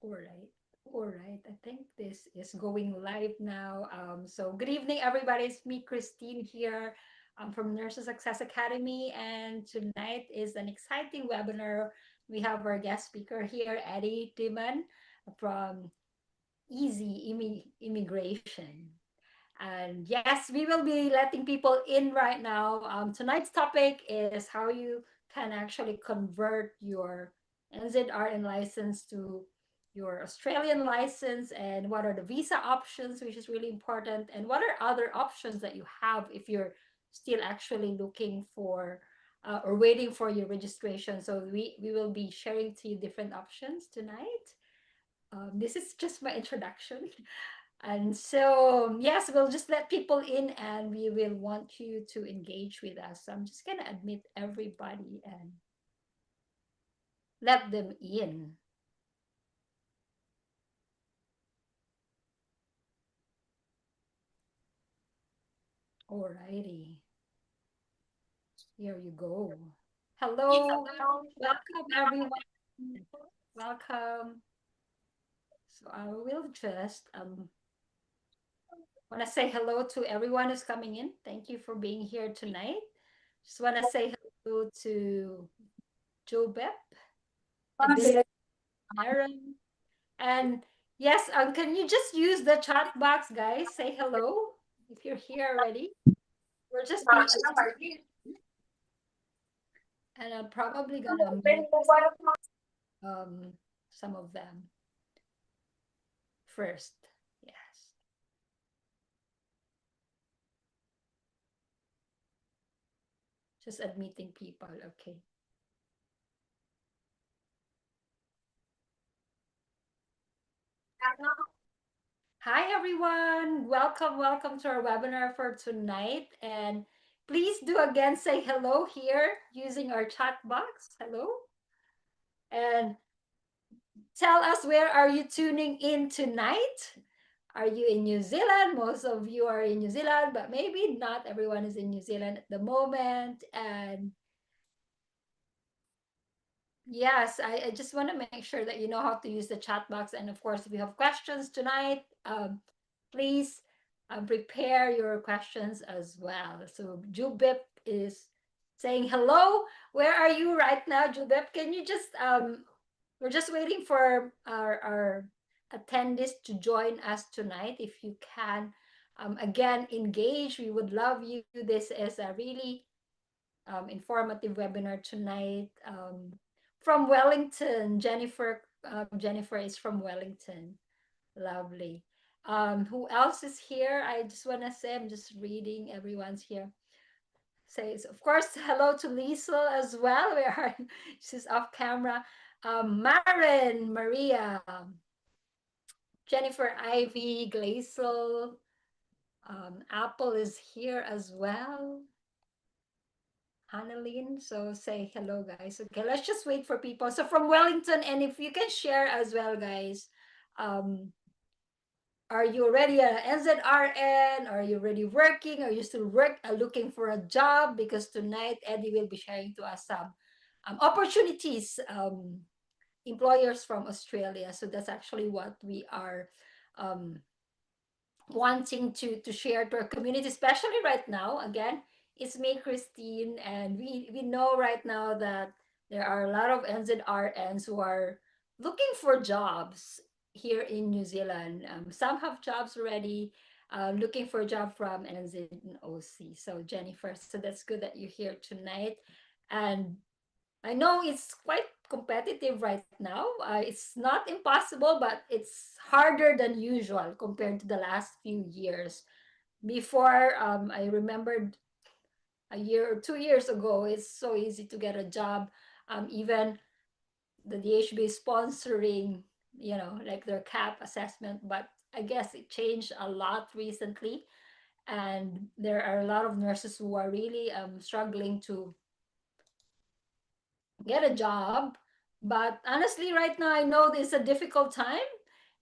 All right. All right. I think this is going live now. So good evening, everybody. It's me, Christine, here. I'm from Nurses Success Academy, and tonight is an exciting webinar. We have our guest speaker here, Eddie Dimon from Immigration. And yes, we will be letting people in right now. Tonight's topic is how you can actually convert your NZRN license to your Australian license, and what are the visa options, which is really important, and what are other options that you have if you're still actually looking for or waiting for your registration. So we will be sharing to you different options tonight. This is just my introduction. And so, yes, we'll just let people in and we will want you to engage with us. So I'm just going to admit everybody and let them in. Alrighty. Here you go. Hello. Welcome, everyone. Welcome. So I will just want to say hello to everyone who's coming in. Thank you for being here tonight. Just want to say hello to Joe Bep, Aaron, and yes, can you just use the chat box, guys? Say hello if you're here already. We're just being and I'm probably gonna mute um some of them first. Yes. Just admitting people, okay. Hi everyone. Welcome, welcome to our webinar for tonight. And please do again say hello here using our chat box. Hello. And tell us, where are you tuning in tonight? Are you in New Zealand? Most of you are in New Zealand, but maybe not everyone is in New Zealand at the moment. And yes, I just want to make sure that you know how to use the chat box. And of course, if you have questions tonight, please prepare your questions as well. So Jubip is saying hello. Where are you right now, Jubip? Can you just we're just waiting for our attendees to join us tonight. If you can, again, engage. We would love you. This is a really informative webinar tonight. From Wellington, Jennifer. Jennifer is from Wellington. Lovely. Who else is here? I just want to say, I'm just reading. Everyone's here. Says, of course, hello to Liesel as well. Where are she's off camera. Marin, Maria, Jennifer, Ivy, Glazel, Apple is here as well. Annalyn, so say hello, guys. Okay, let's just wait for people. So from Wellington, and if you can share as well, guys, are you already an NZRN? Are you already working? Are you still looking for a job? Because tonight, Eddie will be sharing to us some opportunities, employers from Australia. So that's actually what we are um, wanting to share to our community, especially right now. Again, it's me, Christine, and we know right now that there are a lot of NZRNs who are looking for jobs here in New Zealand. Some have jobs already, looking for a job from NZ and OC. So Jennifer, so that's good that you're here tonight. And I know it's quite competitive right now. It's not impossible, but it's harder than usual compared to the last few years. Before, I remembered a year or 2 years ago, it's so easy to get a job. Even the DHB is sponsoring, like their CAP assessment, but I guess it changed a lot recently. And there are a lot of nurses who are really struggling to get a job. But honestly, right now, I know this is a difficult time,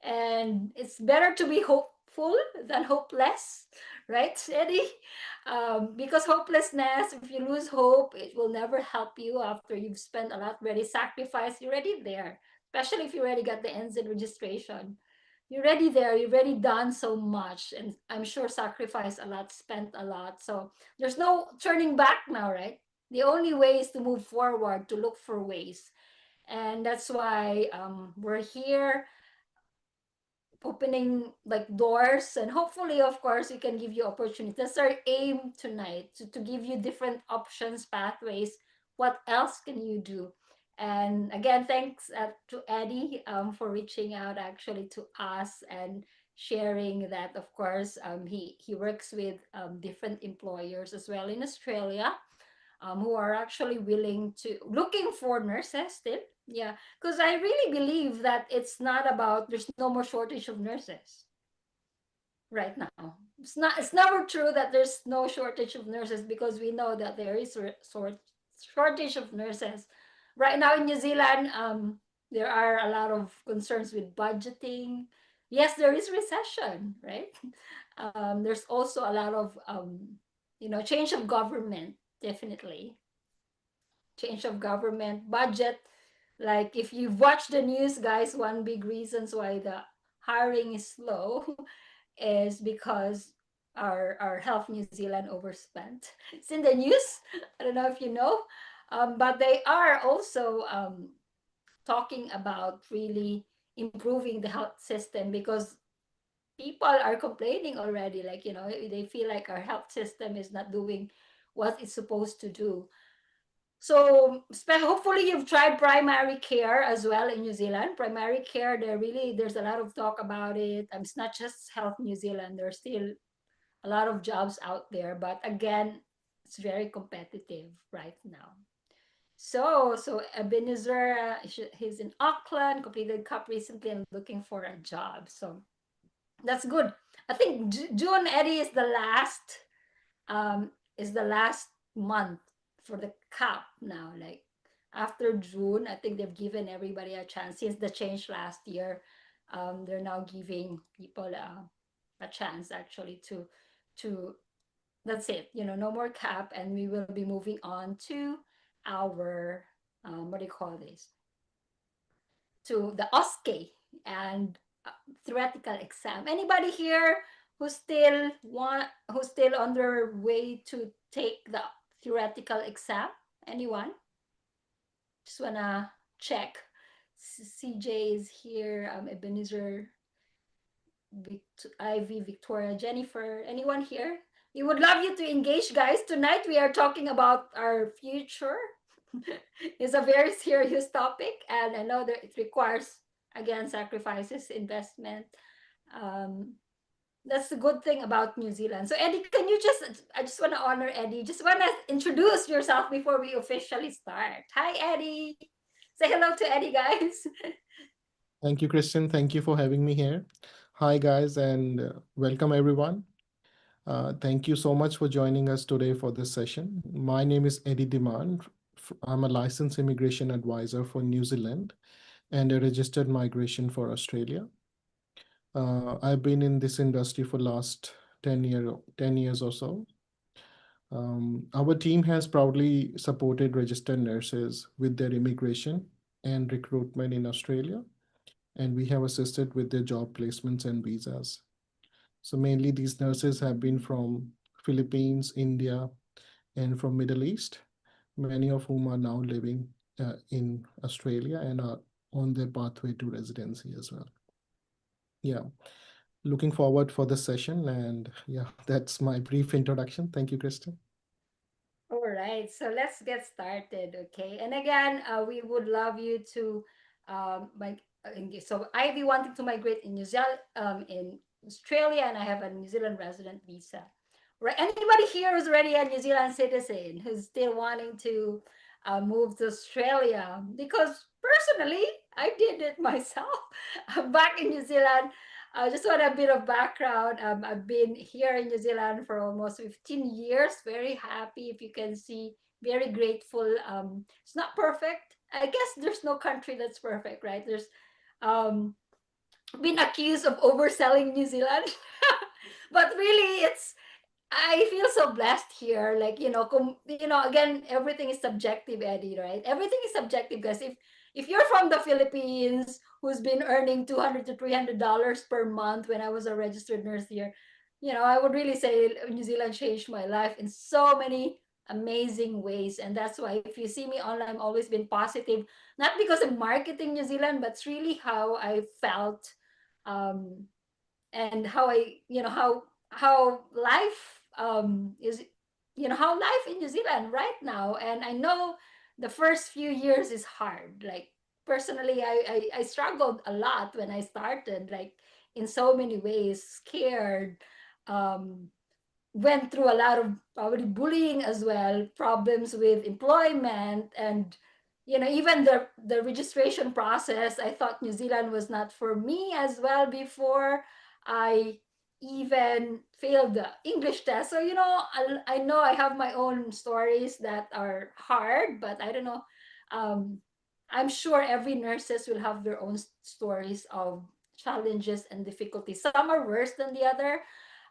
and it's better to be hopeful than hopeless, right, Eddie? Because hopelessness, if you lose hope, it will never help you after you've spent a lot, already sacrificed, you're already there. especially if you already got the NZ registration. You're already there, you've already done so much, and I'm sure sacrificed a lot, spent a lot. So there's no turning back now, right? The only way is to move forward, to look for ways. And that's why we're here opening like doors, and hopefully of course we can give you opportunities. That's our aim tonight, to give you different options, pathways. What else can you do? And again, thanks to Eddie for reaching out actually to us and sharing that. Of course, he works with different employers as well in Australia, who are actually willing to looking for nurses still. Yeah, because I really believe that it's not about there's no more shortage of nurses right now. It's not. It's never true that there's no shortage of nurses, because we know that there is shortage of nurses right now in New Zealand. There are a lot of concerns with budgeting. Yes, there is recession, right? There's also a lot of change of government, definitely change of government budget. Like if you've watched the news, guys, one big reasons why the hiring is slow is because our Health New Zealand overspent. It's in the news. I don't know if you know, but they are also talking about really improving the health system, because people are complaining already. Like they feel like our health system is not doing what it's supposed to do. So hopefully you've tried primary care as well in New Zealand. Primary care, there's a lot of talk about it. It's not just Health New Zealand. There's still a lot of jobs out there, but again, it's very competitive right now. So Ebenezer, he's in Auckland, completed CUP recently and looking for a job. So that's good. I think June, Eddie, is the last month for the CUP now. Like after June, I think they've given everybody a chance. Since the change last year, they're now giving people a chance actually to that's it. No more CUP, and we will be moving on to our what do you call this? To the OSCE and uh, theoretical exam. Anybody here who's still on their way to take the theoretical exam? Anyone? Just wanna check. CJ is here. Ebenezer, Ivy, Victoria, Jennifer. Anyone here? We would love you to engage, guys. Tonight we are talking about our future. It's a very serious topic, and I know that it requires again sacrifices, investment. Um, that's the good thing about New Zealand. So Eddie, can you I just want to honor Eddie. Just want to introduce yourself before we officially start. Hi, Eddie. Say hello to Eddie, guys. Thank you, Christian. Thank you for having me here. Hi, guys, and welcome everyone. Thank you so much for joining us today for this session. My name is Eddie Demand. I'm a licensed immigration advisor for New Zealand and a registered migration for Australia. I've been in this industry for last 10 years or so. Our team has proudly supported registered nurses with their immigration and recruitment in Australia, and we have assisted with their job placements and visas. So mainly these nurses have been from Philippines, India, and from Middle East, many of whom are now living in Australia and are on their pathway to residency as well. Yeah, looking forward for the session. And yeah, that's my brief introduction. Thank you, Kristen. All right, so let's get started, okay? And again, we would love you to, so Ivy wanting to migrate in in Australia, and I have a New Zealand resident visa. Right? Anybody here who's already a New Zealand citizen who's still wanting to move to Australia? Because personally, I did it myself back in New Zealand. Just want a bit of background. I've been here in New Zealand for almost 15 years. Very happy, if you can see, very grateful. It's not perfect. I guess there's no country that's perfect, right? There's um, been accused of overselling New Zealand, but really, I feel so blessed here. Like again, everything is subjective, Eddie. Right? Everything is subjective, guys. if you're from the Philippines who's been earning $200 to $300 per month when I was a registered nurse here, I would really say New Zealand changed my life in so many amazing ways. And that's why if you see me online, I've always been positive, not because of marketing New Zealand, but it's really how I felt, um, and how how life is, how life in New Zealand right now. And I know the first few years is hard. Like personally, I struggled a lot when I started, like in so many ways, scared, um, went through a lot of probably bullying as well, problems with employment, and even the registration process. I thought New Zealand was not for me as well before I even failed the English test. So I know I have my own stories that are hard, but I don't know. Um, I'm sure every nurses will have their own stories of challenges and difficulties. Some are worse than the other.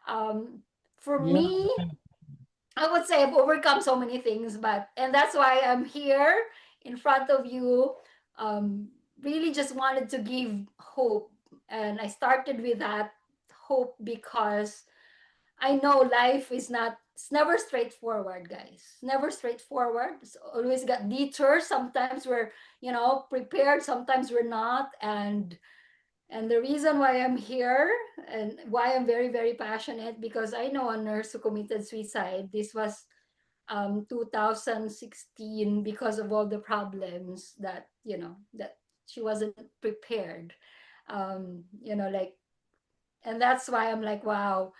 Um, for Yeah, me, I would say I've overcome so many things, and that's why I'm here in front of you. Um, really just wanted to give hope. And I started with that hope because I know life is not, it's never straightforward, guys. Never straightforward. It's always got detours. Sometimes we're, prepared, sometimes we're not. And the reason why I'm here and why I'm very, very passionate, because I know a nurse who committed suicide. This was 2016, because of all the problems that, that she wasn't prepared. Like, and that's why I'm like, wow,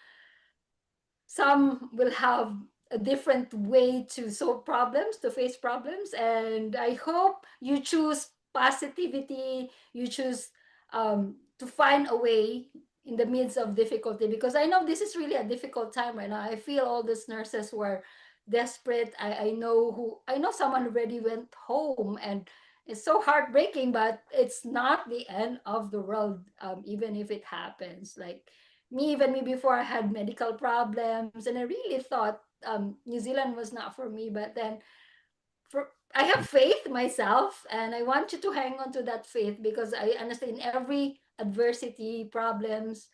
some will have a different way to solve problems, to face problems. And I hope you choose positivity, you choose to find a way in the midst of difficulty, because I know this is really a difficult time right now. I feel all these nurses were desperate. I know someone already went home, and it's so heartbreaking, but it's not the end of the world, even if it happens. Like, even me before, I had medical problems, and I really thought New Zealand was not for me. But then, I have faith myself, and I want you to hang on to that faith, because I understand in every adversity, problems,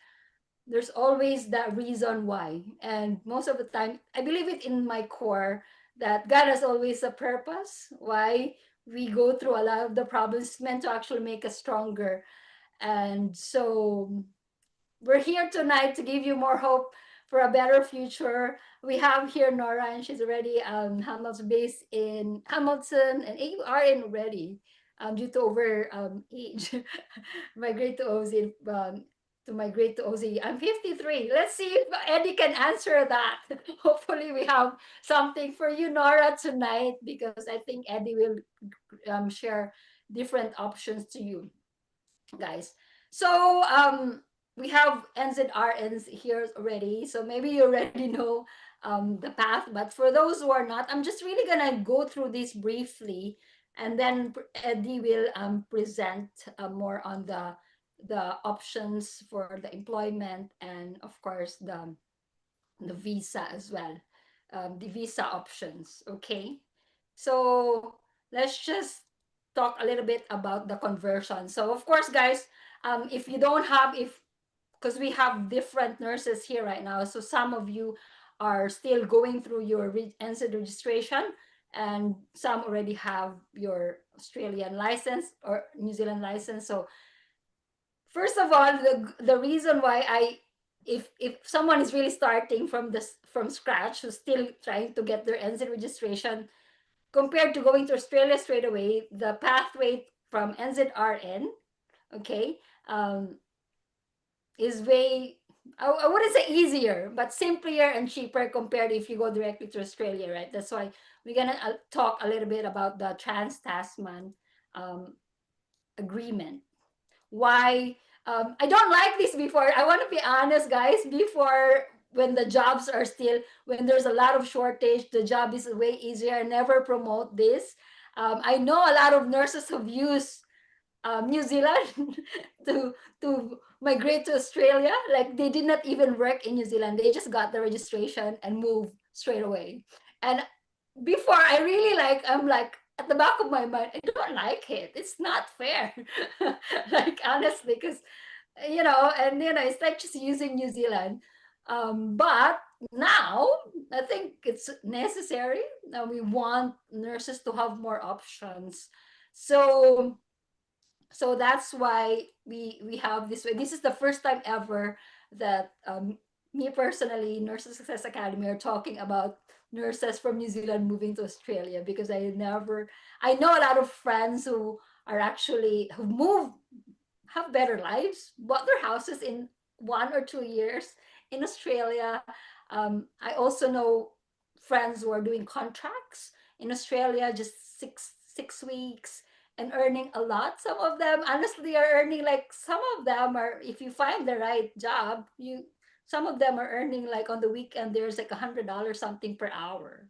there's always that reason why. And most of the time, I believe it in my core that God has always a purpose why we go through a lot of the problems, meant to actually make us stronger. And so we're here tonight to give you more hope for a better future. We have here Nora, and she's already Hamilton, based in Hamilton, and you are in already, due to over age. Migrate to OZ, to migrate to OZ. I'm 53. Let's see if Eddie can answer that. Hopefully, we have something for you, Nora, tonight, because I think Eddie will share different options to you guys. So we have NZRNs here already. So maybe you already know the path. But for those who are not, I'm just really gonna go through this briefly, and then Eddie will present more on the options for the employment, and of course the visa as well, the visa options. Okay, so let's just talk a little bit about the conversion. So of course, guys, if you don't have, if because we have different nurses here right now, so some of you are still going through your NSID registration, and some already have your Australian license or New Zealand license. So first of all, the reason why if someone is really starting from scratch, who's still trying to get their NZ registration, compared to going to Australia straight away, the pathway from NZRN, okay, um, is way, I wouldn't say easier, but simpler and cheaper compared if you go directly to Australia, right? That's why we're gonna talk a little bit about the Trans-Tasman um, agreement. Why I don't like this before. I want to be honest, guys. Before, when the jobs are still, when there's a lot of shortage, the job is way easier. I never promote this. I know a lot of nurses have used New Zealand to migrate to Australia. Like they did not even work in New Zealand. They just got the registration and moved straight away. And before, I really like, I'm like, at the back of my mind, I don't like it. It's not fair. Like honestly, because and it's like just using New Zealand. But now I think it's necessary. We want nurses to have more options. So that's why we have this way. This is the first time ever that me personally, Nurses Success Academy, are talking about nurses from New Zealand moving to Australia, because I know a lot of friends who are actually who moved, have better lives, bought their houses in 1 or 2 years in Australia. I also know friends who are doing contracts in Australia, just six weeks, and earning a lot. Some of them, honestly, are earning like, some of them are, if you find the right job, some of them are earning like on the weekend. There's like $100 something per hour,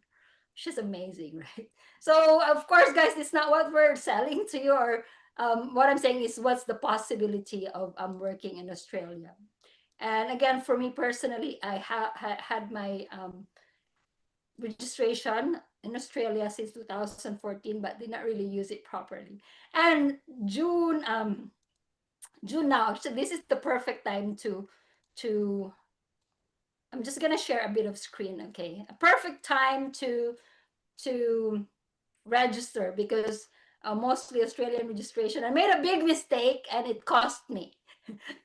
which is amazing, right? So of course, guys, it's not what we're selling to you, or what I'm saying is what's the possibility of working in Australia. And again, for me personally, I had my registration in Australia since 2014, but did not really use it properly. And June, June now, so this is the perfect time to I'm just gonna share a bit of screen, okay? A perfect time to register, because mostly Australian registration. I made a big mistake and it cost me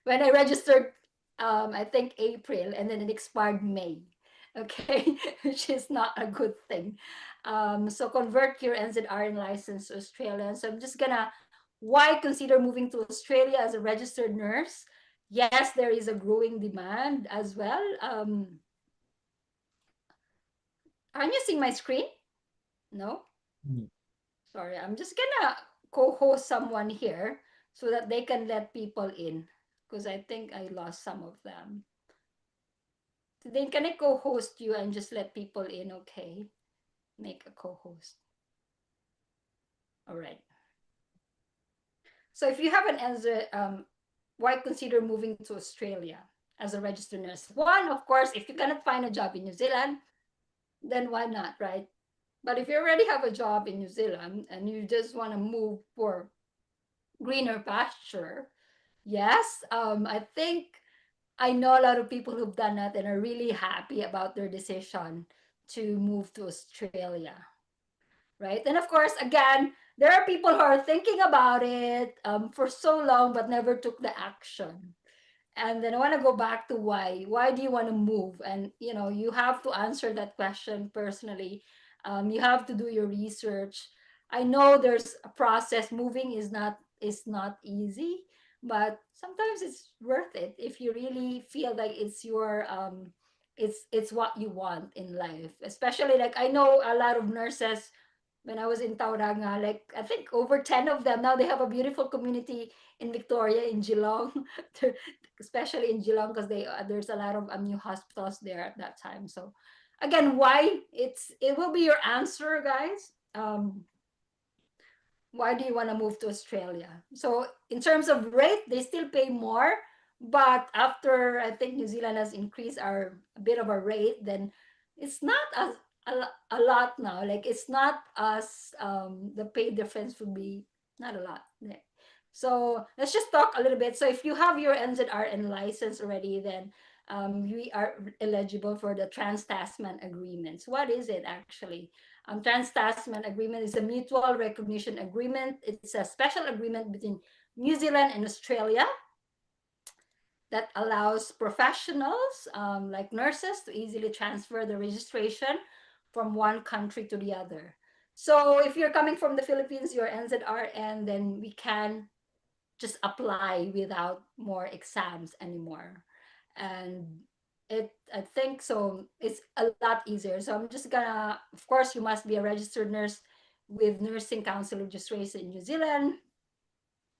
when I registered, I think April, and then it expired May. Okay, which is not a good thing. So convert your NZRN license to Australian. So I'm just gonna, why consider moving to Australia as a registered nurse? Yes, there is a growing demand as well. Aren't you seeing my screen? No? Mm. Sorry, I'm just gonna co-host someone here so that they can let people in, because I think I lost some of them. So then can I co-host you and just let people in? Okay, make a co-host. All right. So if you have an answer, why consider moving to Australia as a registered nurse? One, of course, if you cannot find a job in New Zealand, then why not, right? But if you already have a job in New Zealand and you just want to move for greener pasture, yes, I think I know a lot of people who've done that and are really happy about their decision to move to Australia, right? And of course, again, there are people who are thinking about it for so long but never took the action. And then I want to go back to why. Why do you want to move? And you have to answer that question personally. You have to do your research. I know there's a process. Moving is not easy, but sometimes it's worth it if you really feel like it's your it's what you want in life. Especially, like, I know a lot of nurses when I was in Tauranga, like I think over 10 of them now, they have a beautiful community in Victoria, in Geelong, especially in Geelong, because there's a lot of new hospitals there at that time. So again, why it will be your answer, guys. Why do you want to move to Australia? So in terms of rate, they still pay more, but after I think New Zealand has increased our a bit of a rate, then it's not as a lot now. Like, it's not as the pay difference would be not a lot. Yeah. So let's just talk a little bit. So if you have your NZRN license already, then we are eligible for the Trans-Tasman agreements. What is it actually? Trans-Tasman agreement is a mutual recognition agreement. It's a special agreement between New Zealand and Australia that allows professionals, like nurses, to easily transfer the registration from one country to the other. So if you're coming from the Philippines, you're NZRN, then we can just apply without more exams anymore. And I think so it's a lot easier. So I'm just gonna, of course, you must be a registered nurse with Nursing Council registration in New Zealand,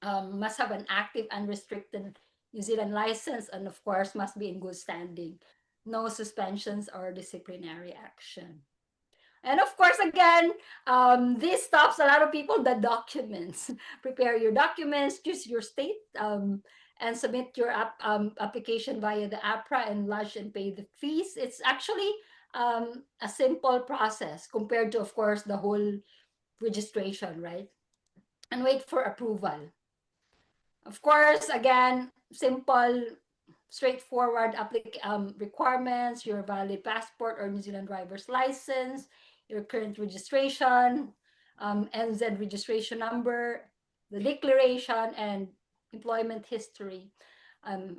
must have an active unrestricted New Zealand license, and of course must be in good standing. No suspensions or disciplinary action. And of course, again, this stops a lot of people the documents. Prepare your documents, choose your state, and submit your application via the APRA and lodge and pay the fees. It's actually a simple process compared to, of course, the whole registration, right? And wait for approval. Of course, again, simple, straightforward requirements, your valid passport or New Zealand driver's license, your current registration, NZ registration number, the declaration, and employment history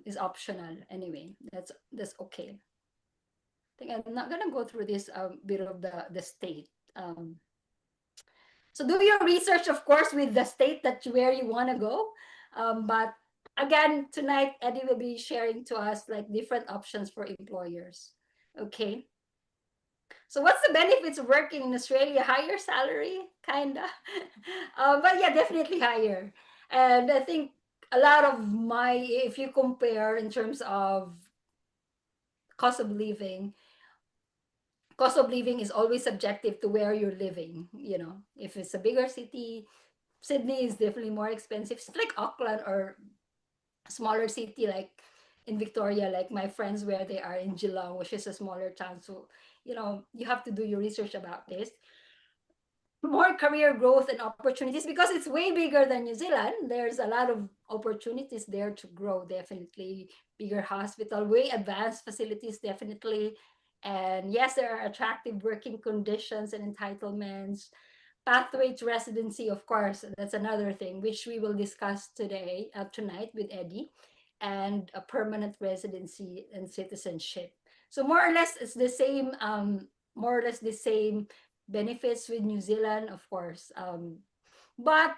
is optional anyway. That's okay. I think I'm not gonna go through this bit of the state. So do your research, of course, with the state that where you want to go. But again, tonight Eddie will be sharing to us like different options for employers. Okay. So what's the benefits of working in Australia? Higher salary, kinda. But yeah, definitely higher. And I think a lot of my, if you compare in terms of cost of living, cost of living is always subjective to where you're living. You know, if it's a bigger city, Sydney is definitely more expensive. It's like Auckland or a smaller city like in Victoria, like my friends where they are in Geelong, which is a smaller town. So, you know, you have to do your research about this. More career growth and opportunities because it's way bigger than New Zealand. There's a lot of opportunities there to grow, definitely. Bigger hospital, way advanced facilities, definitely. And yes, there are attractive working conditions and entitlements. Pathway to residency, of course, that's another thing, which we will discuss today, tonight with Eddie, and a permanent residency and citizenship. So more or less, it's the same, more or less the same benefits with New Zealand, of course. But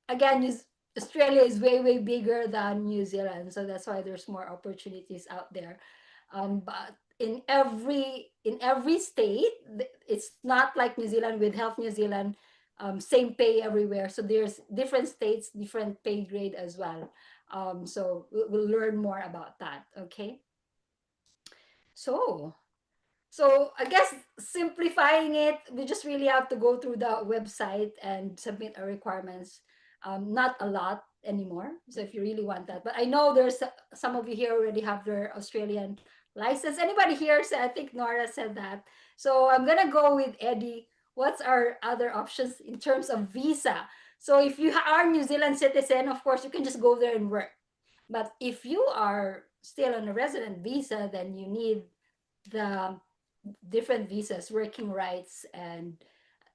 again, Australia is way, way bigger than New Zealand. So that's why there's more opportunities out there. But in every state, it's not like New Zealand with Health New Zealand, same pay everywhere. So there's different states, different pay grade as well. So we'll learn more about that. Okay. So so I guess simplifying it, we just really have to go through the website and submit our requirements. Not a lot anymore. So if you really want that, but I know there's some of you here already have their Australian license. Anybody here said? I think Nora said that. So I'm gonna go with Eddie. What's our other options in terms of visa? So if you are New Zealand citizen, of course you can just go there and work. But if you are still on a resident visa, then you need the different visas, working rights, and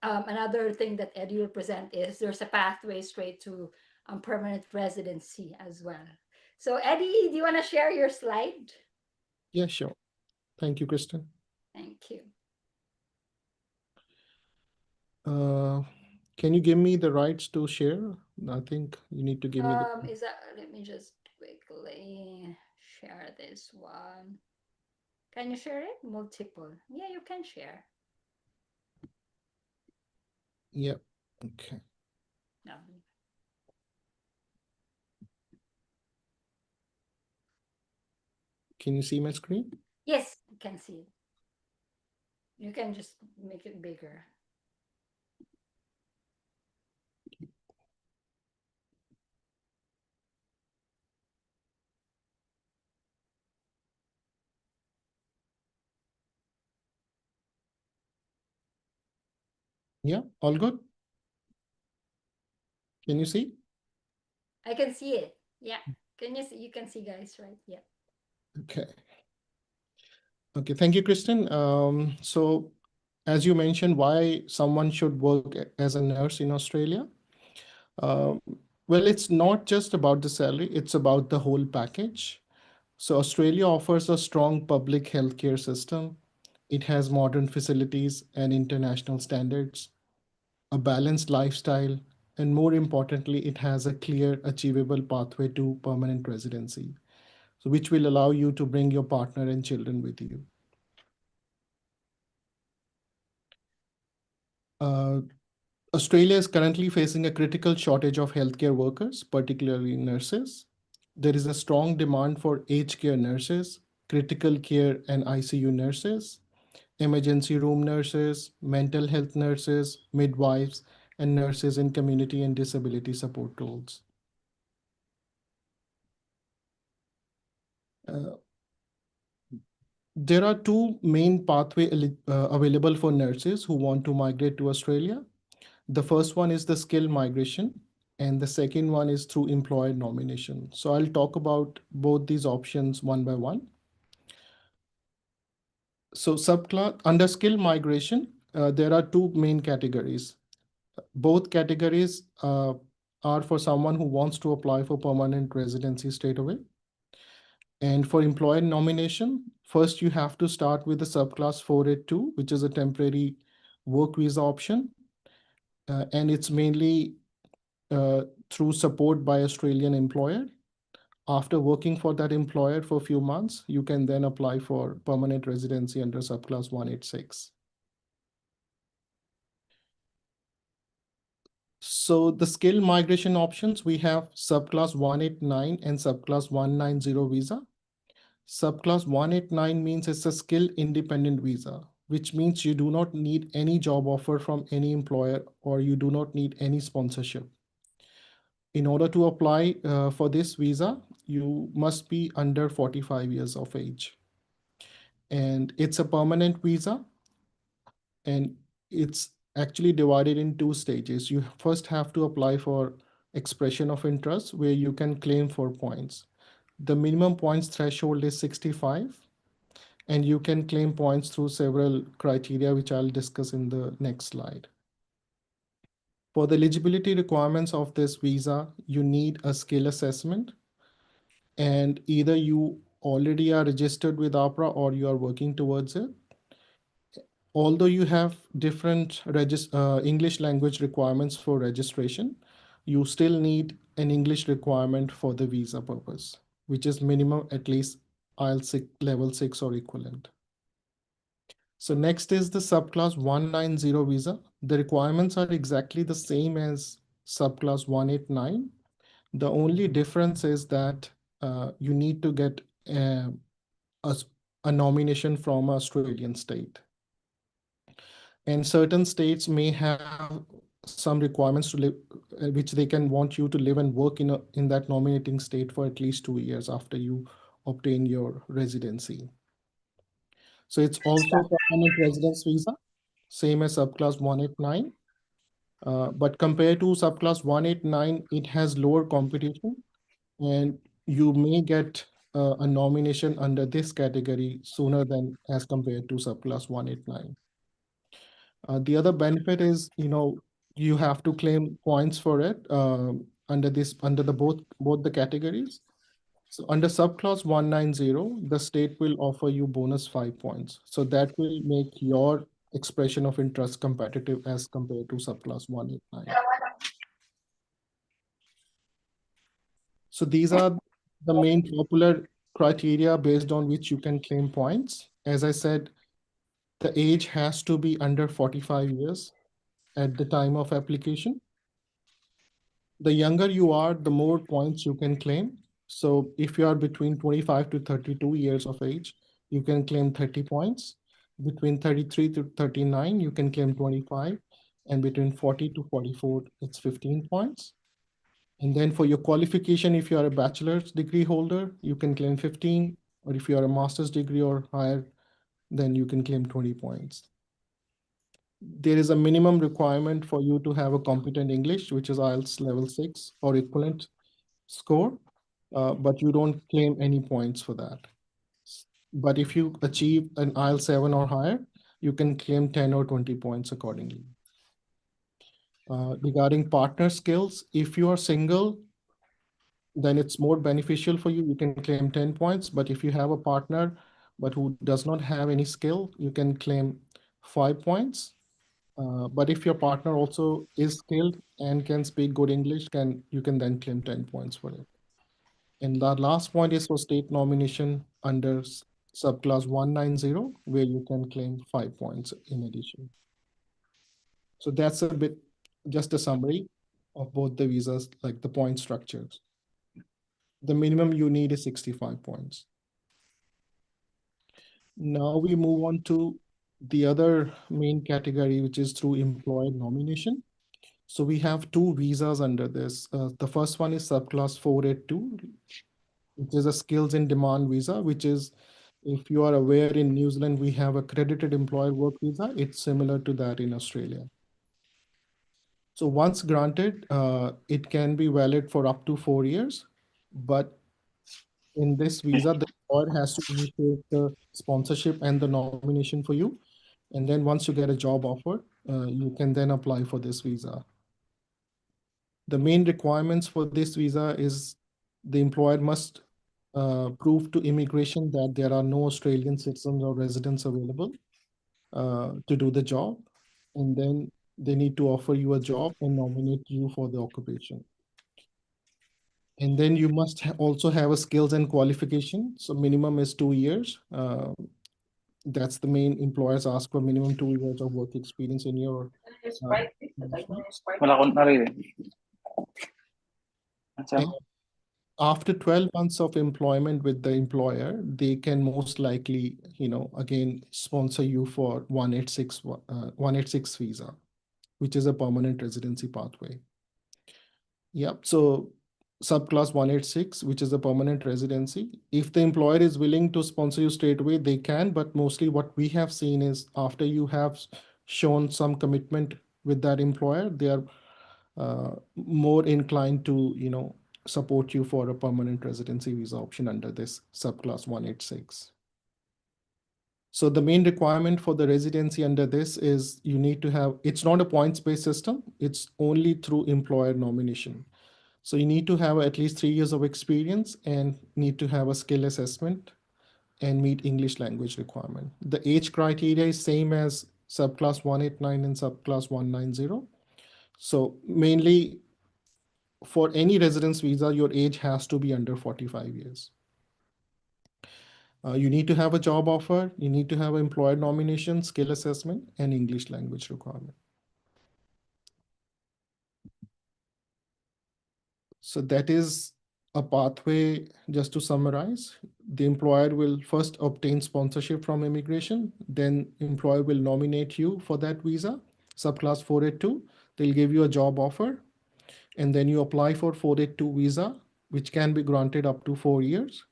another thing that Eddie will present is there's a pathway straight to permanent residency as well. So Eddie, do you want to share your slide? Yeah, sure. Thank you, Kristen. Thank you. Uh, can you give me the rights to share? I think you need to give me the. Is that, let me just quickly share this one. Can you share it? Multiple. Yeah, you can share. Yeah. Okay. No. Can you see my screen? Yes, you can see it. You can just make it bigger. Yeah, all good. Can you see? I can see it. Yeah. Can you see? You can see, guys, right? Yeah. Okay. Okay. Thank you, Kristen. So, as you mentioned, why someone should work as a nurse in Australia? Um, well, it's not just about the salary; it's about the whole package. So, Australia offers a strong public healthcare system. It has modern facilities and international standards, a balanced lifestyle, and more importantly, it has a clear, achievable pathway to permanent residency, so which will allow you to bring your partner and children with you. Uh, Australia is currently facing a critical shortage of healthcare workers, particularly nurses. There is a strong demand for aged care nurses, critical care and ICU nurses, emergency room nurses, mental health nurses, midwives, and nurses in community and disability support roles. Uh, there are two main pathways available for nurses who want to migrate to Australia. The first one is the skill migration, and the second one is through employer nomination. So I'll talk about both these options one by one. So subclass under skill migration, there are two main categories. Both categories are for someone who wants to apply for permanent residency straight away. And for employer nomination, first you have to start with the subclass 482, which is a temporary work visa option. And it's mainly through support by Australian employer. After working for that employer for a few months, you can then apply for permanent residency under subclass 186. So the skill migration options, we have subclass 189 and subclass 190 visa. Subclass 189 means it's a skill independent visa, which means you do not need any job offer from any employer or you do not need any sponsorship. In order to apply for this visa, you must be under 45 years of age. And it's a permanent visa, and it's actually divided in two stages. You first have to apply for expression of interest, where you can claim for points. The minimum points threshold is 65, and you can claim points through several criteria, which I'll discuss in the next slide. For the eligibility requirements of this visa, you need a skill assessment, and either you already are registered with APRA or you are working towards it. Although you have different English language requirements for registration, you still need an English requirement for the visa purpose, which is minimum at least IELTS level 6 or equivalent. So next is the subclass 190 visa. The requirements are exactly the same as subclass 189. The only difference is that you need to get a, a nomination from an Australian state. And certain states may have some requirements to live, which they can want you to live and work in that nominating state for at least 2 years after you obtain your residency. So it's also permanent residence visa, same as subclass 189. But compared to subclass 189, it has lower competition, and you may get a nomination under this category sooner than as compared to subclass 189. The other benefit is, you have to claim points for it under the both the categories. So under subclass 190, the state will offer you bonus 5 points. So that will make your expression of interest competitive as compared to subclass 189. So these are the main popular criteria based on which you can claim points. As I said, the age has to be under 45 years at the time of application. The younger you are, the more points you can claim. So if you are between 25 to 32 years of age, you can claim 30 points. Between 33 to 39, you can claim 25. And between 40 to 44, it's 15 points. And then for your qualification, if you are a bachelor's degree holder, you can claim 15. Or if you are a master's degree or higher, then you can claim 20 points. There is a minimum requirement for you to have a competent English, which is IELTS level 6 or equivalent score, but you don't claim any points for that. But if you achieve an IELTS 7 or higher, you can claim 10 or 20 points accordingly. Regarding partner skills, if you are single, then it's more beneficial for you. You can claim 10 points, but if you have a partner, but who does not have any skill, you can claim 5 points. But if your partner also is skilled and can speak good English, you can then claim 10 points for it. And the last point is for state nomination under subclass 190, where you can claim 5 points in addition. So that's a bit, just a summary of both the visas, like the point structures. The minimum you need is 65 points. Now we move on to the other main category, which is through employer nomination. So we have two visas under this. The first one is subclass 482, which is a skills in demand visa, which is, if you are aware, in New Zealand, we have accredited employer work visa. It's similar to that in Australia. So once granted, it can be valid for up to 4 years. But in this visa, the employer has to initiate the sponsorship and the nomination for you. And then once you get a job offer, you can then apply for this visa. The main requirements for this visa is the employer must prove to immigration that there are no Australian citizens or residents available to do the job. And then they need to offer you a job and nominate you for the occupation. And then you must also have a skills and qualification. So minimum is 2 years. That's the main employers ask for minimum 2 years of work experience in your uh, occupation. Wala akong narinig. And Ano? after 12 months of employment with the employer, they can most likely, again sponsor you for 186 visa, which is a permanent residency pathway. Yep. So subclass 186, which is a permanent residency. If the employer is willing to sponsor you straight away, they can. But mostly what we have seen is after you have shown some commitment with that employer, they are more inclined to, support you for a permanent residency visa option under this subclass 186. So the main requirement for the residency under this is you need to have, it's not a points-based system. It's only through employer nomination. So you need to have at least 3 years of experience and need to have a skill assessment and meet English language requirement. The age criteria is same as subclass 189 and subclass 190. So mainly for any residence visa, your age has to be under 45 years. You need to have a job offer, you need to have employer nomination, skill assessment, and English language requirement. So that is a pathway. Just to summarize, the employer will first obtain sponsorship from immigration, then employer will nominate you for that visa, subclass 482. They'll give you a job offer, and then you apply for 482 visa, which can be granted up to 4 years.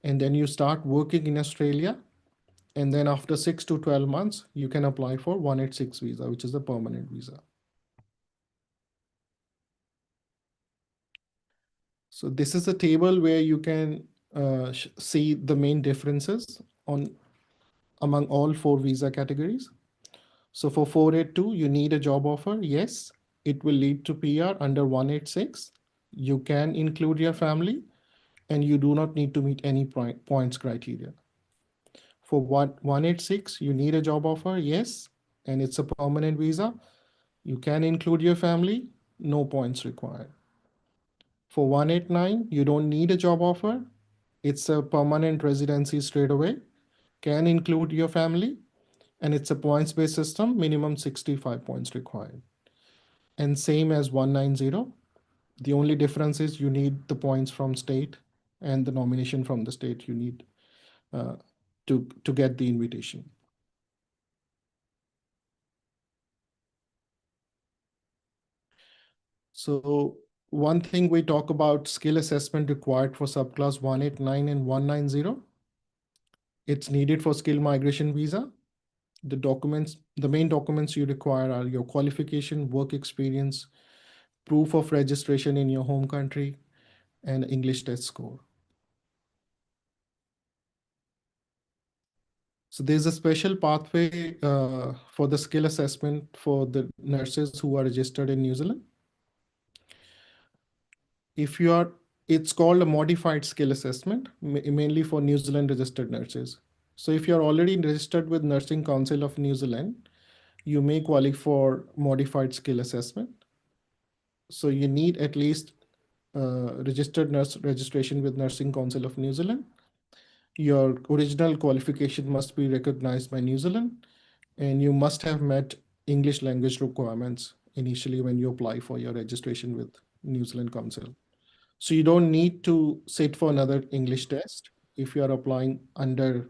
And then you start working in Australia. And then after 6 to 12 months, you can apply for 186 visa, which is a permanent visa. So this is a table where you can see the main differences on among all four visa categories. So for 482, you need a job offer. Yes, it will lead to PR under 186. You can include your family and you do not need to meet any points criteria. For 186, you need a job offer. Yes, and it's a permanent visa. You can include your family, no points required. For 189, you don't need a job offer. It's a permanent residency straight away. Can include your family, and it's a points-based system, minimum 65 points required. And same as 190, the only difference is you need the points from state and the nomination from the state you need uh, to get the invitation. So one thing we talk about skill assessment required for subclass 189 and 190. It's needed for skill migration visa. The main documents you require are your qualification, work experience, proof of registration in your home country, and English test score. So there's a special pathway for the skill assessment for the nurses who are registered in New Zealand. If you are, it's called a modified skill assessment, mainly for New Zealand registered nurses. So if you're already registered with Nursing Council of New Zealand, you may qualify for modified skill assessment. So you need at least registered nurse registration with Nursing Council of New Zealand. Your original qualification must be recognized by New Zealand, and you must have met English language requirements initially when you apply for your registration with New Zealand Council. So you don't need to sit for another English test if you are applying under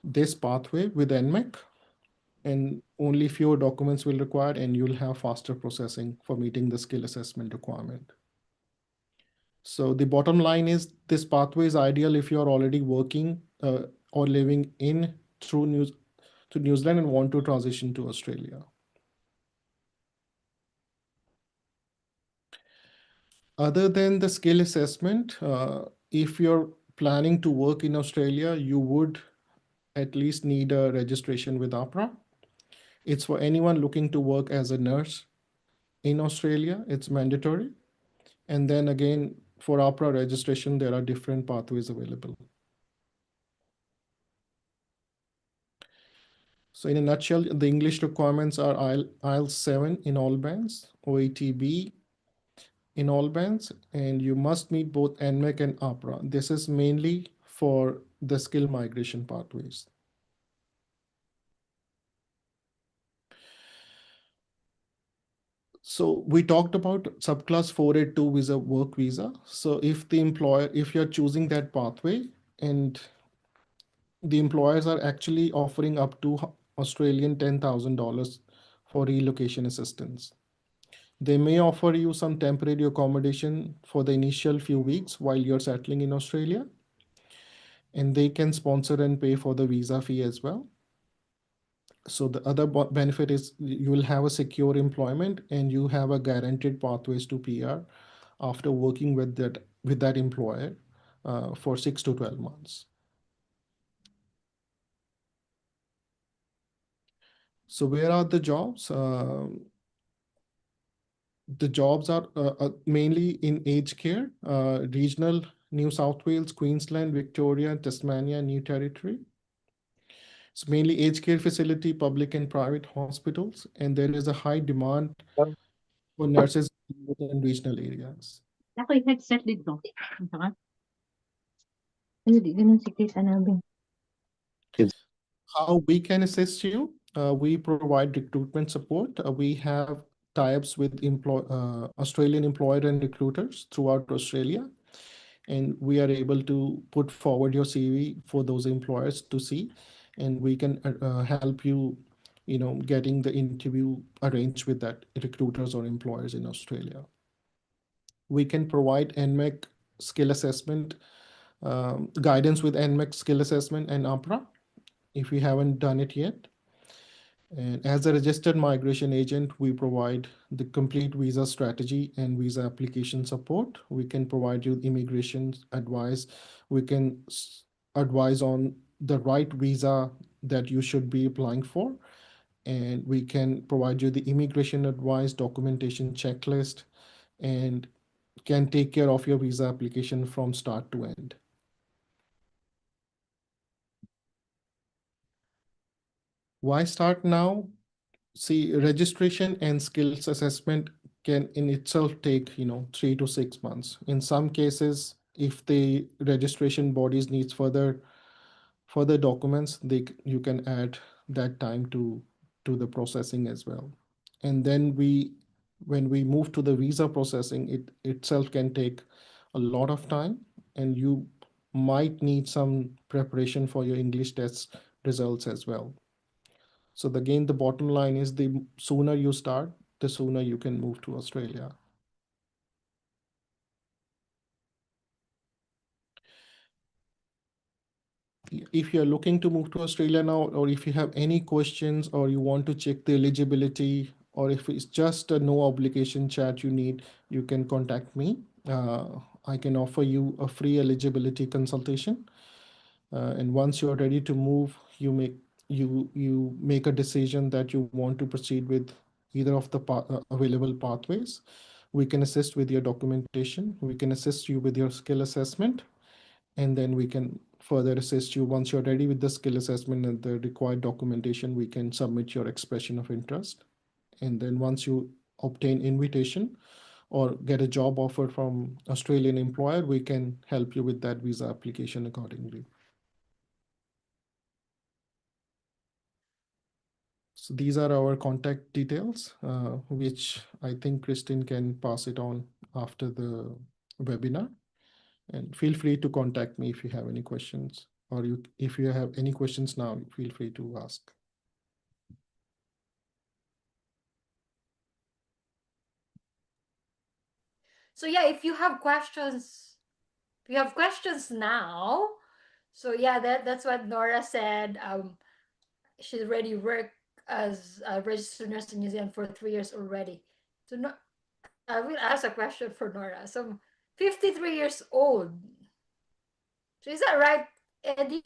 this pathway with NMEC, and only fewer documents will require, and you'll have faster processing for meeting the skill assessment requirement. So the bottom line is this pathway is ideal if you're already working or living in to New Zealand and want to transition to Australia. Other than the skill assessment, if you're planning to work in Australia, you would at least need a registration with APRA. It's for anyone looking to work as a nurse in Australia, it's mandatory. And then again, for APRA registration, there are different pathways available. So in a nutshell, the English requirements are IELTS 7 in all bands, OETB in all bands, and you must meet both NMEC and APRA. This is mainly for the skill migration pathways. So we talked about subclass 482 visa, work visa. So if the employer, if you're choosing that pathway, and the employers are actually offering up to Australian $10,000 for relocation assistance. They may offer you some temporary accommodation for the initial few weeks while you're settling in Australia, and they can sponsor and pay for the visa fee as well. So the other benefit is you will have a secure employment and you have a guaranteed pathways to PR after working with that employer for 6 to 12 months. So where are the jobs? The jobs are mainly in aged care, regional New South Wales, Queensland, Victoria, Tasmania, New Territory. It's mainly aged care facility, public and private hospitals, and there is a high demand for nurses in regional areas. Ako yung headset dito. Saka, ayun, di ganun si Chris Anabing. How we can assist you? We provide recruitment support. We have tie-ups with Australian employer and recruiters throughout Australia, and we are able to put forward your CV for those employers to see, and we can help you, getting the interview arranged with that recruiters or employers in Australia. We can provide NMEC skill assessment, guidance with NMEC skill assessment and APRA if you haven't done it yet. And as a registered migration agent, we provide the complete visa strategy and visa application support. We can provide you immigration advice. We can advise on the right visa that you should be applying for. And we can provide you the immigration advice, documentation checklist, and can take care of your visa application from start to end. Why start now? See, registration and skills assessment can in itself take 3 to 6 months. In some cases, if the registration bodies needs further documents, you can add that time to the processing as well. And then when we move to the visa processing, it itself can take a lot of time, and you might need some preparation for your English test results as well. So again, the bottom line is the sooner you start, the sooner you can move to Australia. If you're looking to move to Australia now, or if you have any questions, or you want to check the eligibility, or if it's just a no obligation chat you need, you can contact me. I can offer you a free eligibility consultation. And once you're ready to move, you make a decision that you want to proceed with either of the available pathways. We can assist with your documentation. We can assist you with your skill assessment, and then we can further assist you once you're ready with the skill assessment and the required documentation. We can submit your expression of interest, and then once you obtain invitation or get a job offer from Australian employer, we can help you with that visa application accordingly. So these are our contact details, which I think Christine can pass it on after the webinar. And feel free to contact me if you have any questions, or if you have any questions now, feel free to ask. So yeah, if you have questions now, so yeah, that's what Nora said. She's already worked as a registered nurse in New Zealand for 3 years already. So no, I will ask a question for Nora. So, 53 years old. So is that right, Eddie?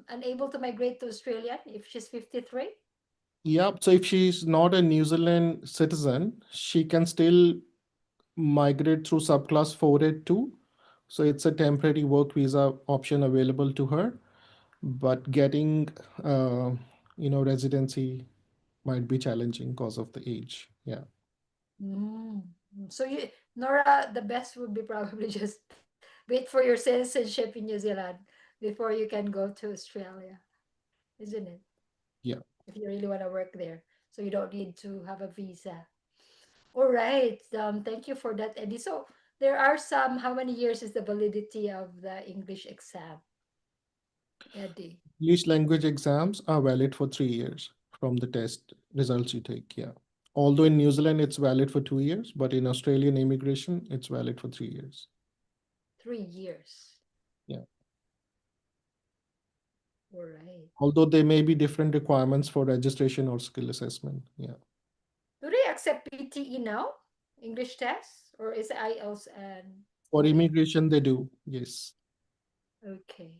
Unable to migrate to Australia if she's 53? Yeah, so if she's not a New Zealand citizen, she can still migrate through subclass 482. So it's a temporary work visa option available to her, but getting uh, residency might be challenging because of the age. Yeah. Mm. So you, Nora, the best would be probably just wait for your citizenship in New Zealand before you can go to Australia, isn't it? Yeah. If you really want to work there, so you don't need to have a visa. All right. Thank you for that, Eddie. So there are some. How many years is the validity of the English exam, Eddie? English language exams are valid for 3 years from the test results you take. Yeah. Although in New Zealand it's valid for 2 years, but in Australian immigration it's valid for 3 years. 3 years. Yeah. All right. Although there may be different requirements for registration or skill assessment. Yeah. Do they accept PTE now? English test, or is it IELTS and For OA? immigration, they do. Yes. Okay.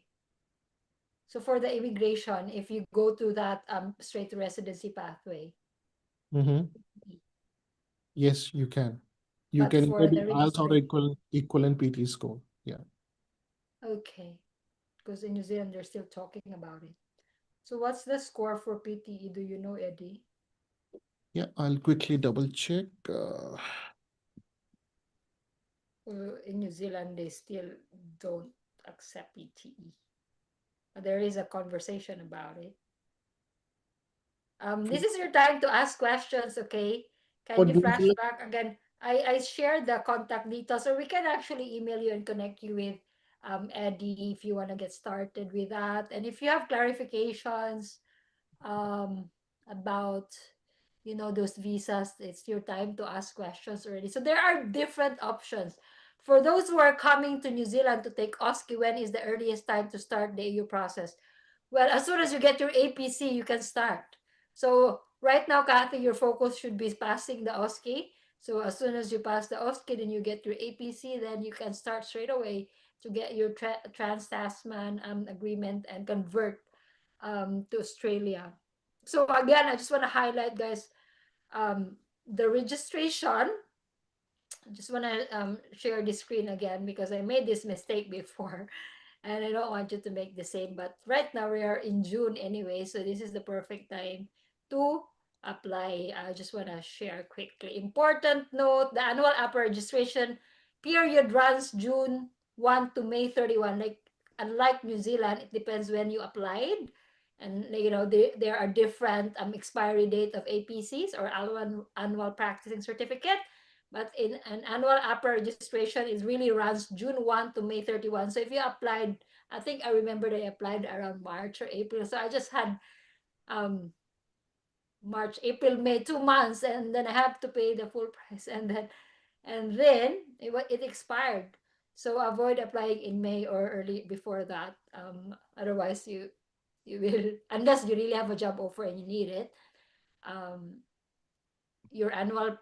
So for the immigration, if you go to that straight to residency pathway, Mm-hmm. Yes, you can. You but can either for do the IELTS or registration, equivalent PT score. Yeah. okay, because in New Zealand they're still talking about it. So what's the score for PTE? Do you know, Eddie? Yeah, I'll quickly double check. In New Zealand they still don't accept PTE. There is a conversation about it. This is your time to ask questions, okay? For Kindly New Zealand, flashback again. I shared the contact details, or we can actually email you and connect you with Eddie if you want to get started with that. And if you have clarifications um, about those visas, it's your time to ask questions already. So there are different options. For those who are coming to New Zealand to take OSCE, when is the earliest time to start the AU process? Well, as soon as you get your APC, you can start. So right now, Kathy, your focus should be passing the OSCE. So as soon as you pass the OSCE, then you get your APC, then you can start straight away to get your Trans-Tasman agreement and convert to Australia. So again, I just want to highlight, guys, the registration. I just want to share the screen again because I made this mistake before and I don't want you to make the same. But right now we are in June anyway, so this is the perfect time to apply. I just want to share quickly. Important note, the annual app registration period runs June 1 to May 31. Like, unlike New Zealand, it depends when you applied. And there are different expiry date of APCs or annual practicing certificate, but in an annual upper registration, it really runs June 1 to May 31. So if you applied, I think I remember they applied around March or April. So I just had um March, April, May, 2 months, and then I have to pay the full price, and then it expired. So avoid applying in May or early before that. Otherwise you will, unless you really have a job offer and you need it. Um, your annual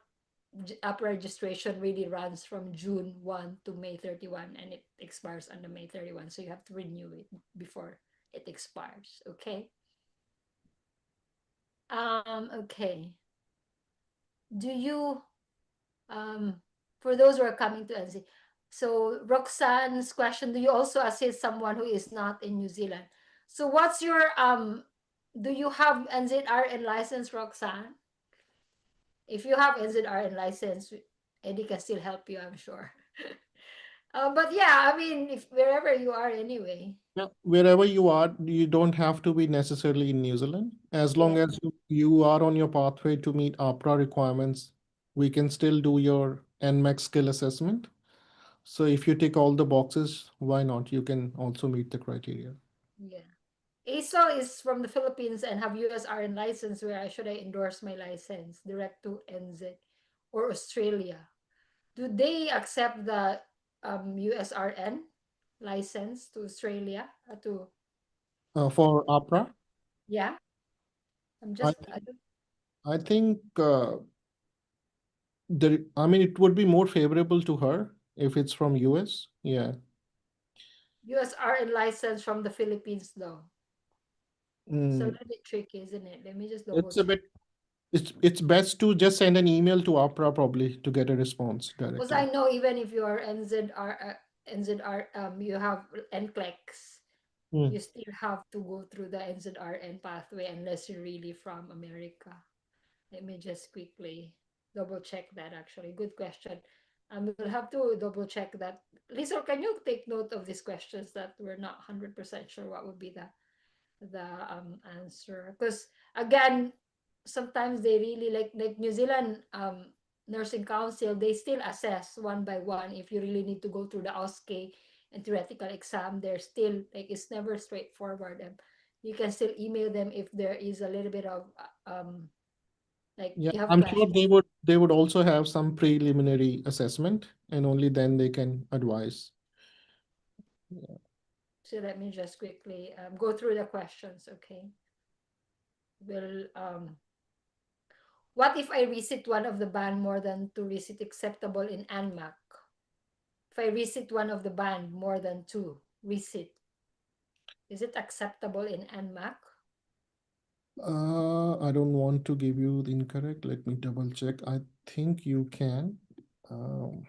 app registration really runs from June 1 to May 31 and it expires on the May 31. So you have to renew it before it expires. Okay. Okay. Do you um for those who are coming to NZ? So Roxanne's question, do you also assist someone who is not in New Zealand? So what's your do you have NZRN license, Roxanne? If you have NZRN license, Eddie can still help you, I'm sure. But yeah, I mean, if wherever you are anyway. yeah, wherever you are, you don't have to be necessarily in New Zealand. As Yeah, long as you are on your pathway to meet APRA requirements, we can still do your NMAX skill assessment. So if you tick all the boxes, why not? You can also meet the criteria. yeah. ASOL is from the Philippines and have USRN license. Where should I endorse my license? Direct to NZ or Australia? Do they accept the USRN license to Australia? To For APRA, Yeah, I'm I just I don't, I think I mean, it would be more favorable to her if it's from US. Yeah. USRN license from the Philippines, though. It's a Mm, little bit tricky, isn't it? Let me just double it's a check. bit, it's best to just send an email to Opera probably to get a response Because I directly. know even if you are NZR, you have NCLEX, Mm. you still have to go through the NZRN pathway unless you're really from America. Let me just quickly double check that actually. Good question. We'll have to double check that. Lisa, can you take note of these questions that we're not 100% sure what would be the answer? Because again, sometimes they really like New Zealand nursing council, they still assess one by one if you really need to go through the OSCE and theoretical exam. They're still like it's never straightforward, and you can still email them if there is a little bit of like Yeah, you have I'm sure questions. they would also have some preliminary assessment, and only then they can advise. Yeah. So let me just quickly go through the questions. Okay. Well, what if I visit one of the band more than two? Is it acceptable in ANMAC? If I visit one of the band more than two, visit, is it acceptable in ANMAC? I don't want to give you the incorrect. Let me double check. I think you can. Um,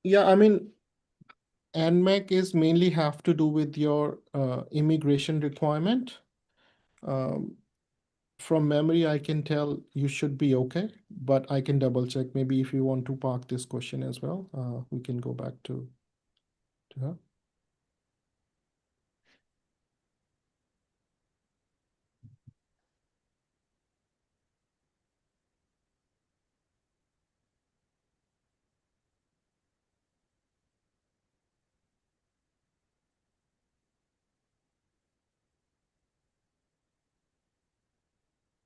yeah, I mean, NMAC is mainly have to do with your immigration requirement. Um, from memory, I can tell you should be okay, but I can double check. Maybe if you want to park this question as well, we can go back to her.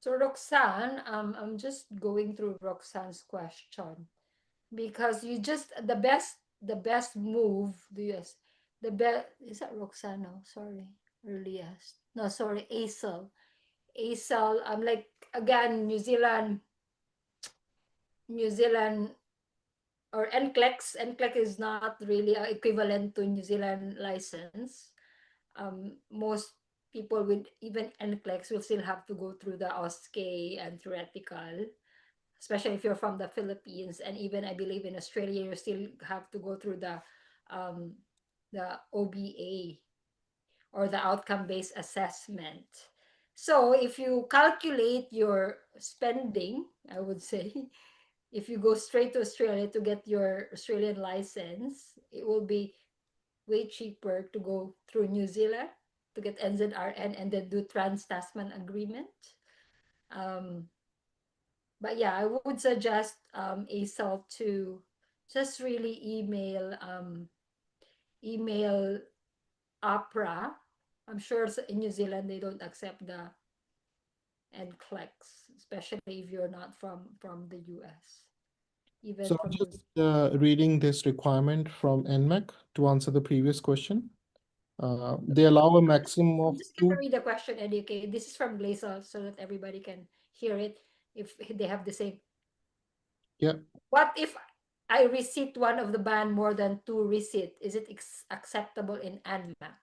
So Roxanne, I'm just going through Roxanne's question because you just the best move the US the best is that Roxanne? No, sorry, earliest. No, sorry, ASL. ASL. I'm like again New Zealand or NCLEX. NCLEX is not really equivalent to New Zealand license. Most people with even NCLEX will still have to go through the OSCE and theoretical, especially if you're from the Philippines. And even I believe in Australia, you still have to go through um, the OBA or the outcome-based assessment. So if you calculate your spending, I would say, if you go straight to Australia to get your Australian license, it will be way cheaper to go through New Zealand to get NZRN and then do Trans-Tasman Agreement. Um, but yeah, I would suggest ASAL to just really email Opera. I'm sure in New Zealand they don't accept the NCLEX, especially if you're not from the US, even So I'm from New just reading this requirement from NMAC to answer the previous question. They allow a maximum I'm of just gonna two. read the question, Eddie. Okay, this is from Glazel so that everybody can hear it if they have the same. Yeah, What if I receipt one of the band more than two receipt? Is it acceptable in ANMAC?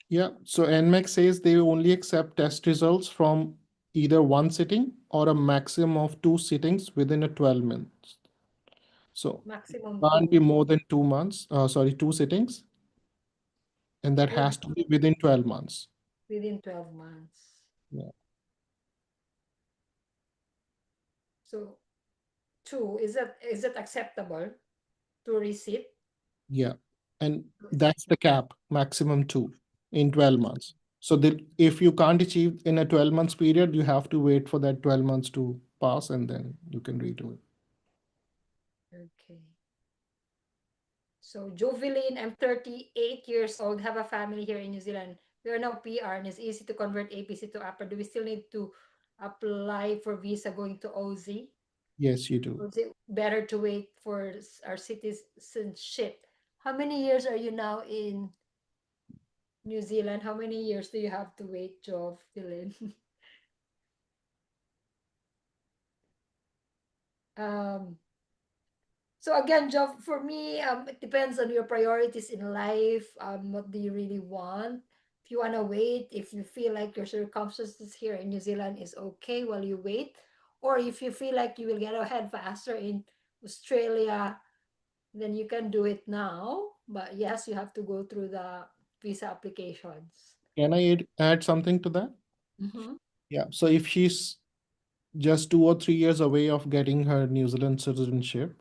yeah. So NMAC says they only accept test results from either one sitting or a maximum of two sittings within a 12 months. So Maximum can't be two more than 2 months, sorry, two sittings, and that would has to be within 12 months. within 12 months. Yeah. So two, is that acceptable to receipt? Yeah. And that's the cap, maximum two in 12 months. So that if you can't achieve in a 12 months period, you have to wait for that 12 months to pass and then you can redo it. Okay. So Jovelyn, I'm 38 years old, have a family here in New Zealand. We are now PR and it's easy to convert APC to upper. Do we still need to apply for visa going to OZ? Yes, you do. Or is it better to wait for our citizenship? How many years are you now in New Zealand, how many years do you have to wait, Jovelyn? um, so again, Jov, for me, it depends on your priorities in life. What do you really want? If you want to wait, if you feel like your circumstances here in New Zealand is okay while you wait, or if you feel like you will get ahead faster in Australia, then you can do it now. But yes, you have to go through the visa applications. Can I add something to that? Mm-hmm. Yeah. So if she's just 2 or 3 years away of getting her New Zealand citizenship,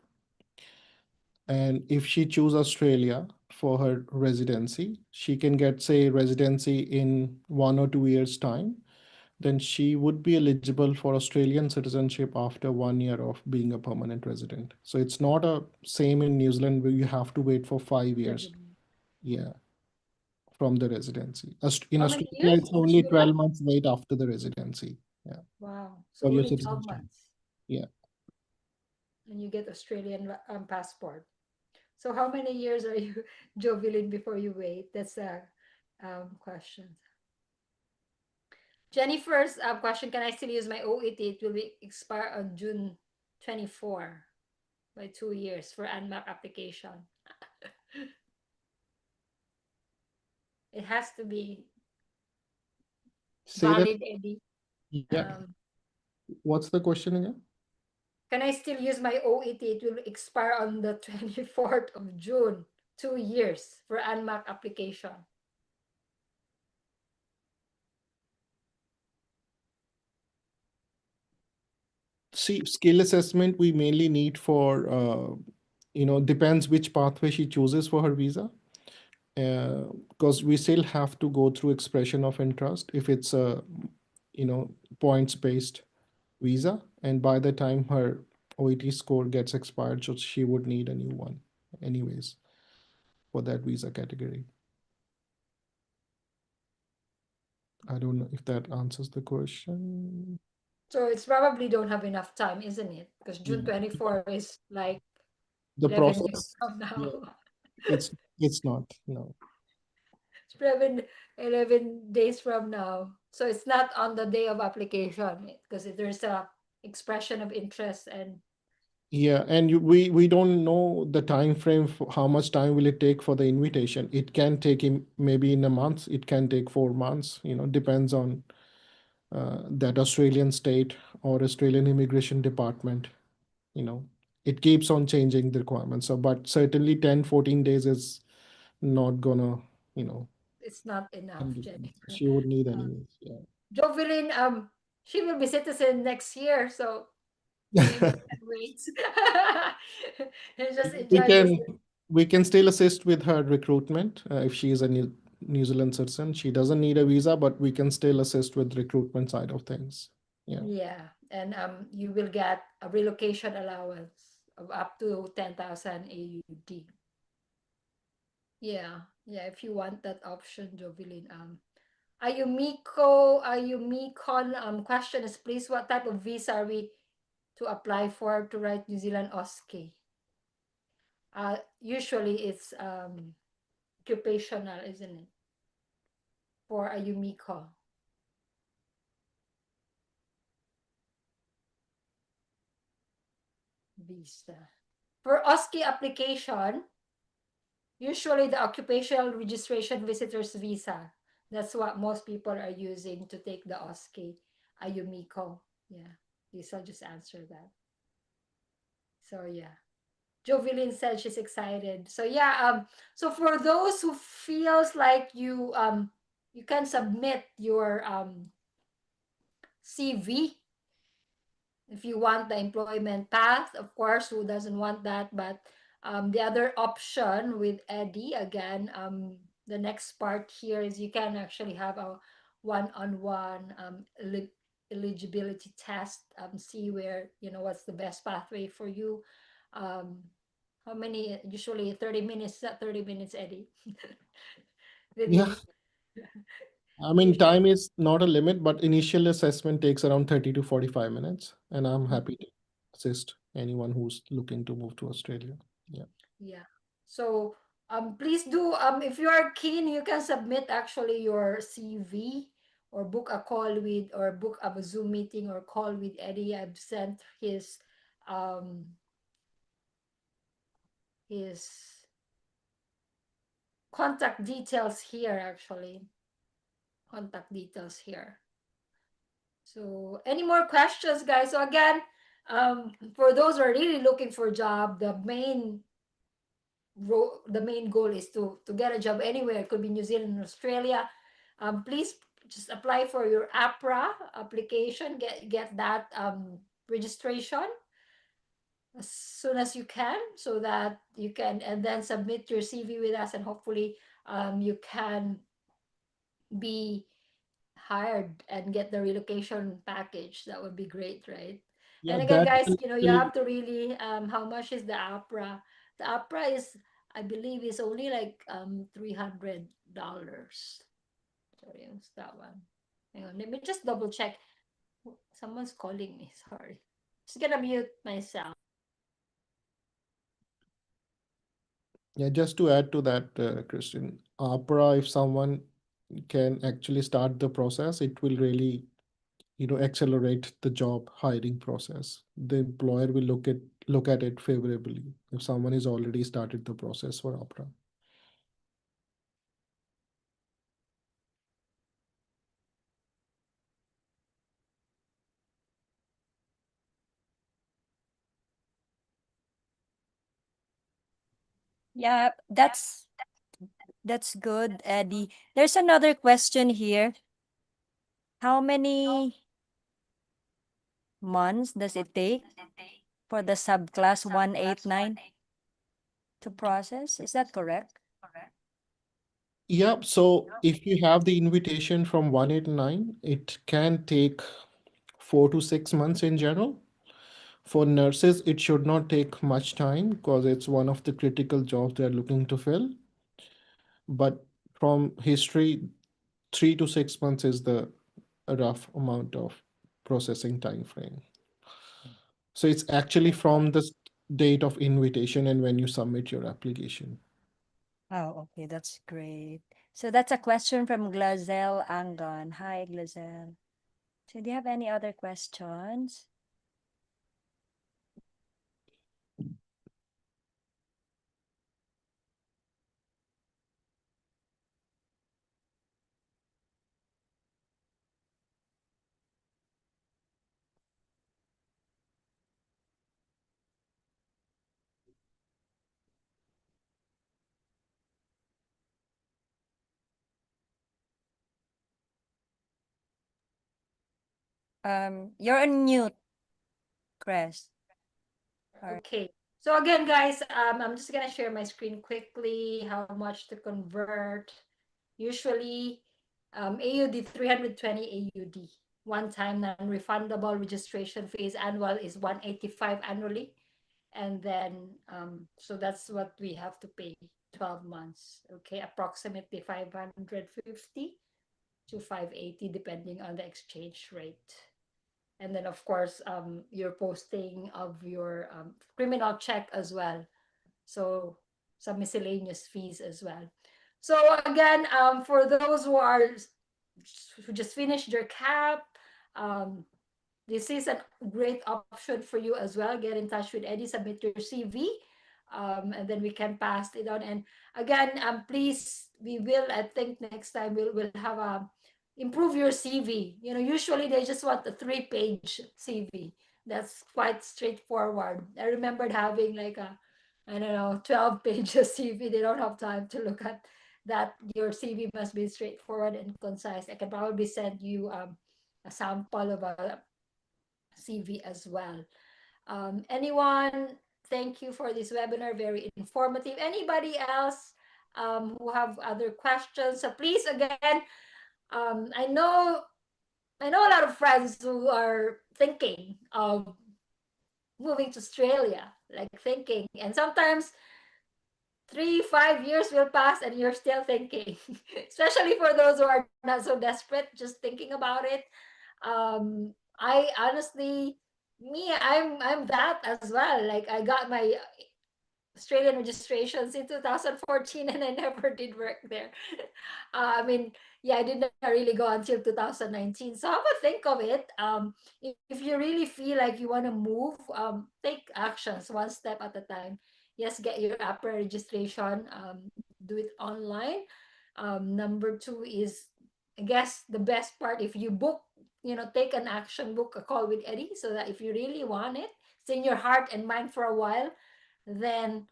and if she choose Australia for her residency, she can get, say, residency in 1 or 2 years' time. Then she would be eligible for Australian citizenship after 1 year of being a permanent resident. So it's not a same in New Zealand where you have to wait for 5 years. Yeah, from the residency. In How many Australia, years, it's only Sheila? 12 months wait after the residency. Yeah, Wow. So for your only 12 citizenship. months Yeah. and you get Australian passport. So how many years are you Jovelyn before you wait? That's a question. Jennifer's question, can I still use my OET? It will be expire on June 24 by 2 years for UNMAP application. It has to be Say that. valid, Eddie. Yeah. Um, What's the question again? can I still use my OET? It will expire on the 24th of June. 2 years for UNMAP application. See, skill assessment we mainly need for, depends which pathway she chooses for her visa. Because we still have to go through expression of interest if it's a, you know, points based visa. And by the time her OET score gets expired, so she would need a new one anyways for that visa category. I don't know if that answers the question. So it's probably don't have enough time, isn't it? Because June Yeah. 24 is like The 11 process, days from now. yeah, it's not, no. It's 11 days from now. So it's not on the day of application because there's a expression of interest and Yeah, and we don't know the time frame for how much time will it take for the invitation. It can take him maybe in a month, it can take 4 months, depends on that Australian state or Australian immigration department, you know. It keeps on changing the requirements. So, but certainly 10, 14 days is not gonna, you know, it's not enough, handle things. Jennifer. She would need Uh, anyways, Jovelyn, she will be citizen next year, so maybe yeah. you can wait and just We enjoy this. can we can still assist with her recruitment if she is a New Zealand citizen. She doesn't need a visa, but we can still assist with recruitment side of things. Yeah. Yeah, and you will get a relocation allowance of up to 10,000 AUD. Yeah, yeah, if you want that option, Jovelyn. Ayumikon question is, please, what type of visa are we to apply for to write New Zealand OSCE? Usually it's occupational, isn't it? For Ayumiko visa. For OSCE application, usually the occupational registration visitors visa. That's what most people are using to take the OSCE Ayumiko. Yeah, Lisa just answered that. So yeah. Jovelyn said she's excited. So yeah, so for those who feels like you can submit your CV if you want the employment path. Of course, who doesn't want that? But the other option with Eddie, again, the next part here is you can actually have a one-on-one eligibility test, see where, what's the best pathway for you. Um, how many? Usually 30 minutes, 30 minutes, Eddie. With Yeah. me. I mean, Usually, time is not a limit, but initial assessment takes around 30 to 45 minutes, and I'm happy to assist anyone who's looking to move to Australia. Yeah. yeah. So Please do, if you are keen, you can submit actually your CV, or book a call with, or book a Zoom meeting or call with Eddie. I've sent um his contact details here, actually. Contact details here. So any more questions, guys? So again, for those who are really looking for a job, the main goal is to get a job anywhere. It could be New Zealand and Australia. Please just apply for your APRA application. Get that registration as soon as you can, so that you can, and then submit your CV with us, and hopefully you can be hired and get the relocation package. That would be great, right? Yeah, And again, that guys, will you actually, have to really, how much is the APRA? The APRA is, I believe, is only like $300. Sorry, what's that one? Hang on, let me just double check. Someone's calling me. Sorry. Just gonna mute myself. yeah, just to add to that, Christian, APRA, if someone can actually start the process, it will really, accelerate the job hiring process. The employer will look at it favorably if someone has already started the process for APRA. Yeah, that's good, Eddie. There's another question here. How many months does it take for the subclass 189 to process? Is that correct? Yeah, so if you have the invitation from 189, it can take 4 to 6 months in general. For nurses, it should not take much time because it's one of the critical jobs they're looking to fill. But from history, 3 to 6 months is the rough amount of processing time frame. So it's actually from the date of invitation and when you submit your application. Oh, okay, that's great. So that's a question from Glazel Angon. Hi, Glazel. So do you have any other questions? You're on mute, Chris. All right. Okay. So again, guys, I'm just gonna share my screen quickly. How much to convert? Usually, AUD 320 AUD. One time non-refundable registration fees annual is 185 annually, and then so that's what we have to pay 12 months. Okay, approximately 550 to 580 depending on the exchange rate. And then of course your posting of your criminal check as well, so some miscellaneous fees as well. So again, for those who just finished their cap, um, this is a great option for you as well. Get in touch with Eddie, submit your CV, and then we can pass it on. And again, please, we will, I think next time we'll have a improve your CV. You know, usually they just want a 3-page CV. That's quite straightforward. I remembered having like a, I don't know, 12 pages CV. They don't have time to look at that. Your CV must be straightforward and concise. I can probably send you a sample of a CV as well. Anyone, thank you for this webinar, very informative. Anybody else who have other questions? So please, again, I know a lot of friends who are thinking of moving to Australia, like thinking, and sometimes 3, 5 years will pass and you're still thinking, especially for those who are not so desperate, just thinking about it. I honestly, me, I'm that as well. Like I got my Australian registrations in 2014, and I never did work there. I mean, yeah, I did not really go until 2019. So have a think of it. If you really feel like you want to move, take actions one step at a time. Yes, get your APRA registration. Do it online. Number two is, I guess, the best part. If you book, take an action, book a call with Eddie, so that if you really want it, it's in your heart and mind for a while, then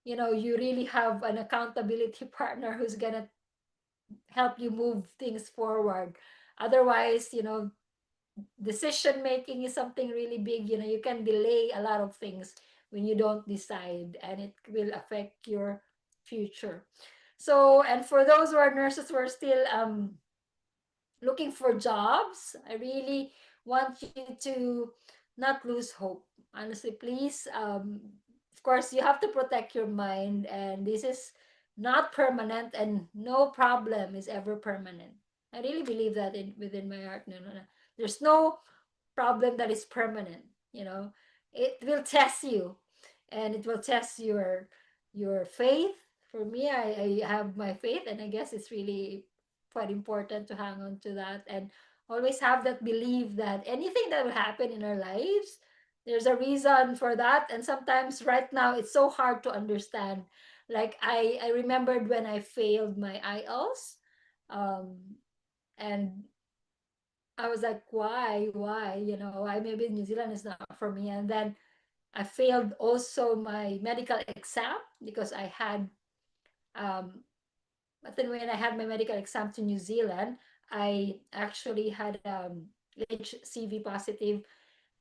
you really have an accountability partner who's gonna help you move things forward. Otherwise, decision making is something really big. You can delay a lot of things when you don't decide, and it will affect your future. So, and for those who are nurses who are still looking for jobs, I really want you to not lose hope. Honestly, please. Of course, you have to protect your mind, and this is not permanent, and no problem is ever permanent. I really believe that within my heart. No, no, no. There's no problem that is permanent. It will test you, and it will test your faith. For me, I have my faith, and I guess it's really quite important to hang on to that, and always have that belief that anything that will happen in our lives, there's a reason for that. And sometimes right now it's so hard to understand. Like I remembered when I failed my IELTS, and I was like, why? I maybe New Zealand is not for me. And then I failed also my medical exam because I had, but then when I had my medical exam to New Zealand, I actually had HCV positive.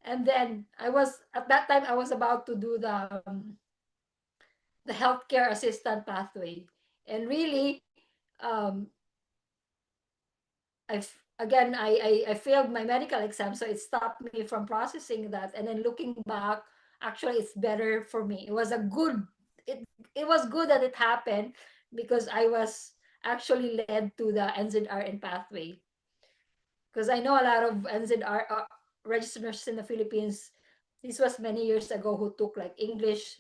And then at that time, I was about to do the healthcare assistant pathway. And really, um, again, I failed my medical exam, so it stopped me from processing that. And then looking back, actually, it's better for me. It was good that it happened, because I was actually led to the NZRN pathway. Because I know a lot of NZR registered nurses in the Philippines. This was many years ago, who took like English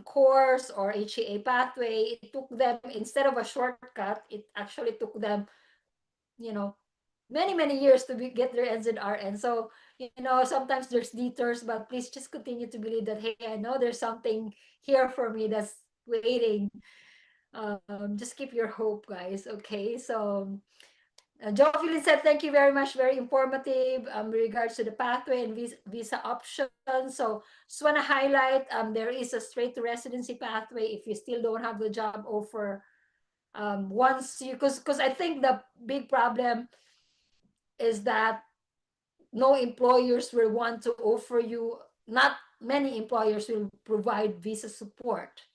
course or HEA pathway. It took them, instead of a shortcut, it actually took them, you know, many years to get their NZRN. So, sometimes there's detours, but please just continue to believe that, hey, I know there's something here for me that's waiting. Just keep your hope, guys. Okay. So, Jocelyn said, thank you very much. Very informative with regards to the pathway and visa options. So just want to highlight, there is a straight to residency pathway if you still don't have the job offer. Once you, because I think the big problem is that no employers will want to offer you, not many employers will provide visa support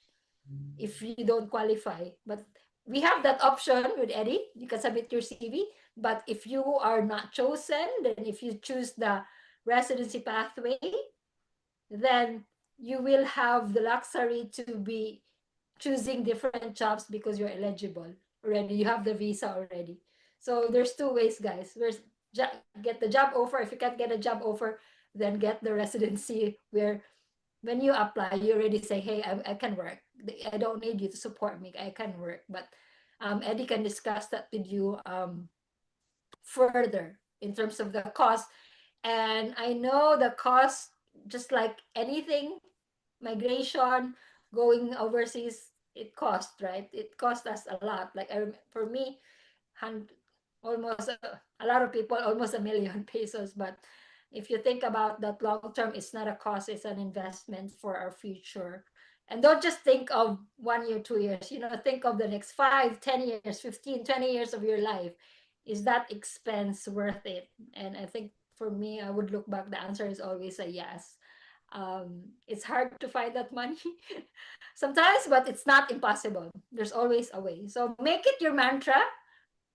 if you don't qualify. But we have that option with Eddie. You can submit your CV. But if you are not chosen, then if you choose the residency pathway, then you will have the luxury to be choosing different jobs because you're eligible already. You have the visa already. So there's two ways, guys. Get the job offer. If you can't get a job offer, then get the residency, where when you apply, you already say, hey, I can work. I don't need you to support me. I can work. But Eddie can discuss that with you further in terms of the cost. And I know the cost, just like anything, migration, going overseas, it costs, right? It costs us a lot. Like for me, almost a lot of people, almost 1 million pesos. But if you think about that long term, it's not a cost, it's an investment for our future. And don't just think of 1 year, 2 years, think of the next 5, 10 years, 15, 20 years of your life. Is that expense worth it? And I think for me, I would look back, the answer is always a yes. It's hard to find that money sometimes, but it's not impossible. There's always a way. So make it your mantra.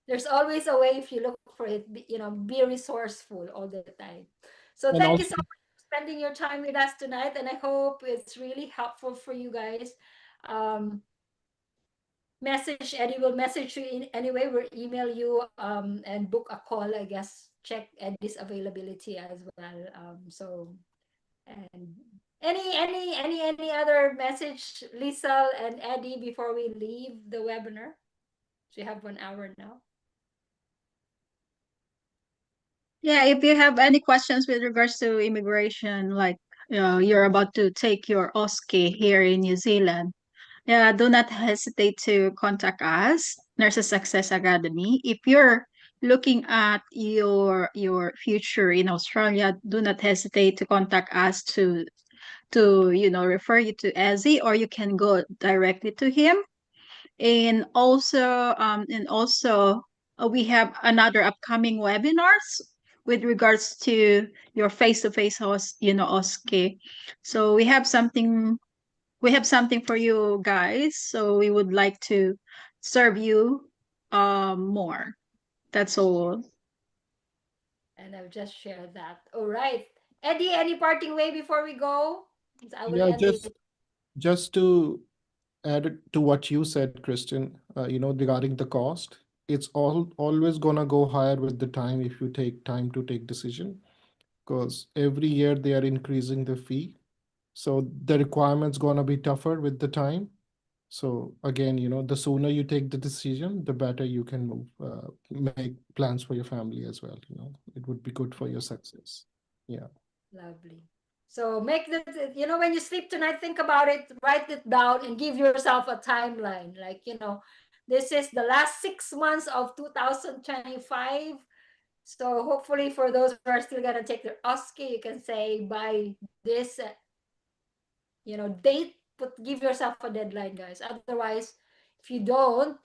There's always a way if you look for it. Be resourceful all the time. So And thank you also, so much for spending your time with us tonight, and I hope it's really helpful for you guys. Um, Message Eddie will message you in anyway. We'll email you and book a call. I guess check Eddie's availability as well. So And any other message, Lisa and Eddie, before we leave the webinar? So we have 1 hour now. Yeah, if you have any questions with regards to immigration, like you're about to take your OSCE here in New Zealand, yeah, do not hesitate to contact us, Nurses Success Academy. If you're looking at your future in Australia, do not hesitate to contact us to refer you to Ezzy, or you can go directly to him. And also we have another upcoming webinars with regards to your face-to-face OSCE. So we have something for you guys. So we would like to serve you more. That's all. And I've just shared that. All right. Eddie, any parting way before we go? I will Yeah, end it. just to add to what you said, Christian, regarding the cost, it's always gonna go higher with the time if you take time to take decision, because every year they are increasing the fee. So the requirement's gonna be tougher with the time. So again, the sooner you take the decision, the better you can move, make plans for your family as well. It would be good for your success. Yeah. Lovely. So make when you sleep tonight, think about it, write it down, and give yourself a timeline. Like, this is the last 6 months of 2025. So hopefully for those who are still gonna take their OSCE, you can say by this, date, but give yourself a deadline, guys. Otherwise, if you don't,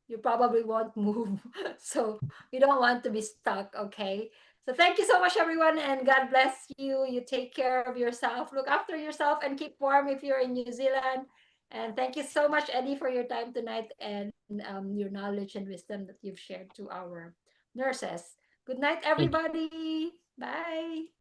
you probably won't move. So we don't want to be stuck, okay? So thank you so much, everyone, and God bless you. You take care of yourself, look after yourself, and keep warm if you're in New Zealand. And thank you so much, Eddie, for your time tonight and your knowledge and wisdom that you've shared to our nurses. Good night, Thank you. everybody. Bye.